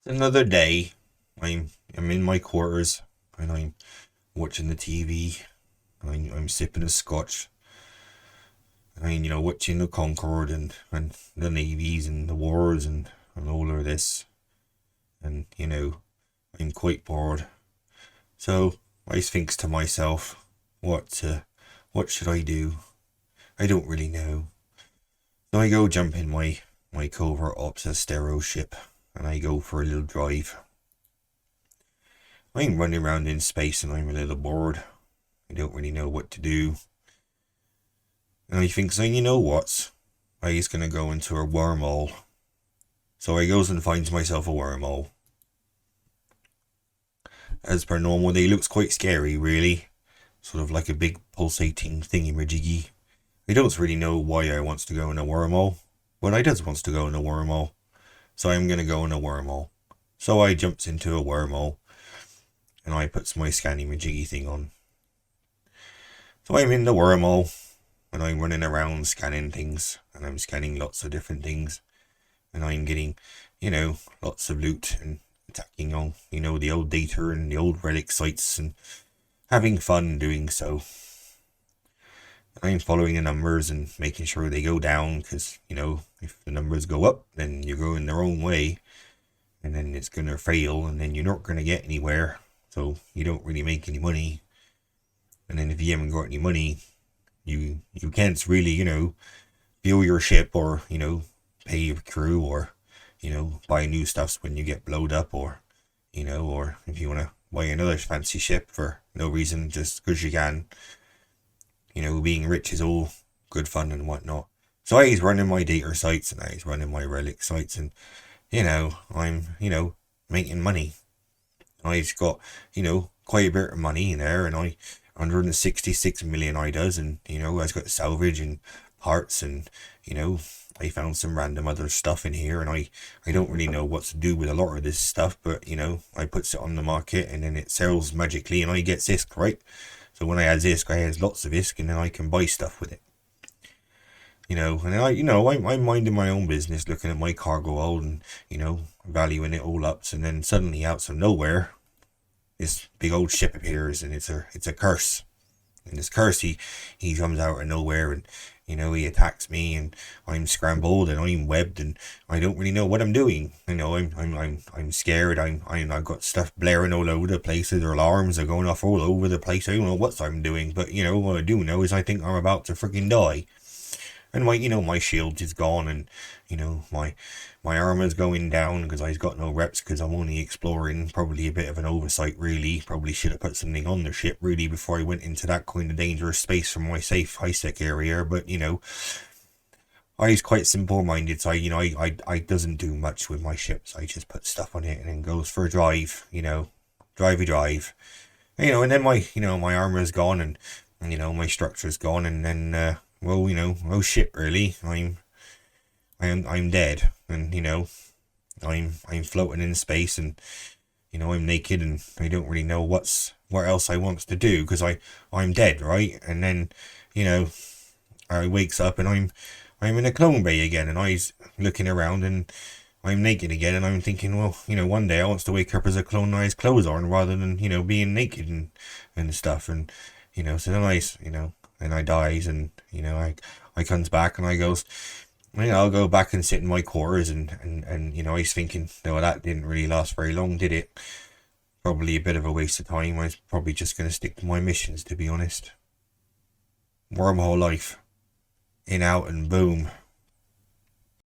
Another day. I'm in my quarters and I'm watching the TV. I'm sipping a scotch. And watching the Concorde and the navies and the wars and all of this. And I'm quite bored. So I thinks to myself, what should I do? I don't really know. So I go jump in my covert ops Astero ship and I go for a little drive. I'm running around in space and I'm a little bored. I don't really know what to do. And I think, so you know what? I just gonna go into a wormhole. So I goes and finds myself a wormhole. As per normal, they looks quite scary, really. Sort of like a big pulsating thingy-majiggy. I don't really know why I wants to go in a wormhole, but I does wants to go in a wormhole. So I'm gonna go in a wormhole. So I jumps into a wormhole, and I puts my scanny-majiggy thing on. So I'm in the wormhole, and I'm running around scanning things, and I'm scanning lots of different things, and I'm getting, lots of loot and attacking on, the old data and the old relic sites and having fun doing so. I'm following the numbers and making sure they go down because, if the numbers go up, then you're going the wrong way and then it's going to fail and then you're not going to get anywhere. So you don't really make any money. And then if you haven't got any money, you can't really, fuel your ship or, pay your crew or, buy new stuffs when you get blowed up or, or if you want to buy another fancy ship for no reason, just because you can. Being rich is all good fun and whatnot. So I was running my data sites and I was running my relic sites and, I'm, making money. I've got, quite a bit of money in there and 166 million I does and, I've got salvage and parts and, I found some random other stuff in here and I don't really know what to do with a lot of this stuff, but, I puts it on the market and then it sells magically and I get ISK, right? So when I add ISK, I has lots of ISK and then I can buy stuff with it. And I'm minding my own business, looking at my cargo hold and, valuing it all up. And then suddenly out of nowhere, this big old ship appears and it's a curse. And this curse, he comes out of nowhere and, he attacks me and I'm scrambled and I'm webbed and I don't really know what I'm doing. I'm scared. I've got stuff blaring all over the place. Their alarms are going off all over the place. I don't know what I'm doing, but what I do know is I think I'm about to freaking die. And my shield is gone and, my armor's going down because I've got no reps because I'm only exploring. Probably a bit of an oversight, really. Probably should have put something on the ship, really, before I went into that kind of dangerous space from my safe high-sec area. But, I was quite simple-minded, so, I doesn't do much with my ships. I just put stuff on it and then goes for a drive, drive. And then my armor's gone and, my structure's gone and then, oh shit, really, I'm dead, and I'm floating in space, and I'm naked, and I don't really know what else I wants to do because I'm dead, right? And then I wakes up and I'm in a clone bay again, and I's looking around and I'm naked again, and I'm thinking, well, one day I wants to wake up as a clone and I has clothes on rather than being naked and stuff, and so then and I dies, and I comes back and I goes, I'll go back and sit in my quarters and I was thinking, no, that didn't really last very long, did it? Probably a bit of a waste of time. I was probably just going to stick to my missions, to be honest. Wormhole life. In, out, and boom.